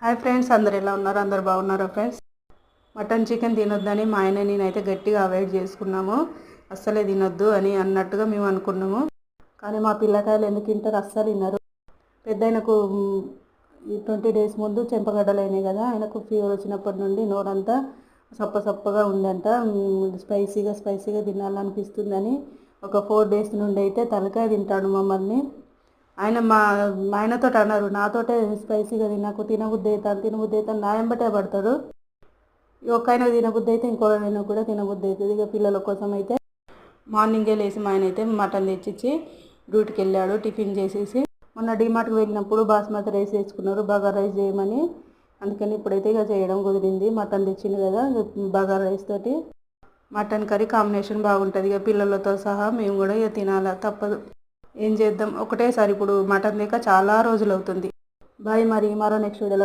Hi friends, అందరు ఎలా ఉన్నారు? అందరు బాగున్నారా ఫ్రెండ్స్? మటన్ చికెన్ తినొద్దని మా ఆయన నేనైతే గట్టిగా అవాయిడ్ చేసుకున్నాము. అస్సలే తినొద్దు అని అన్నట్టుగా మేము అనుకున్నాము. కానీ మా పిల్లకాయలు ఎందుకు తింటారు? అస్సలు తిన్నారు. పెద్ద ఆయనకు 20 days ముందు చెంపగడ్డలు అయినాయి కదా, ఆయనకు ఫీవర్ వచ్చినప్పటి నుండి నోరంతా సప్పగా ఉందంట. స్పైసీగా తినాలనిపిస్తుందని ఒక 4 days నుండి అయితే తలకాయ తింటాడు మమ్మల్ని. ఆయన మా ఆయనతో అన్నారు, నాతోటే స్పైసీగా తినబుద్ధి అవుతాను నా వెంబటే పడతాడు. ఒక ఆయన తినబుద్ధి అయితే ఇంకో ఆయన కూడా తినబుద్ధి అవుతుంది. ఇక పిల్లల కోసం అయితే మార్నింగే లేచి మా ఆయన అయితే మటన్ తెచ్చిచ్చి డ్యూటీకి వెళ్ళాడు. టిఫిన్ చేసేసి మొన్న డిమార్ట్కి వెళ్ళినప్పుడు బాస్మతి రైస్ తెచ్చుకున్నారు, బగారా రైస్ చేయమని. అందుకని ఇప్పుడైతే ఇక చేయడం కుదిరింది. మటన్ తెచ్చింది కదా, బగారా రైస్ తోటి మటన్ కర్రీ కాంబినేషన్ బాగుంటుంది. ఇక పిల్లలతో సహా మేము కూడా ఇక తినాలా, తప్పదు. ఏం చేద్దాం, ఒకటేసారి ఇప్పుడు మటన్ లేక చాలా రోజులు అవుతుంది. బాయ్, మరి మరో నెక్స్ట్ వీడియోలో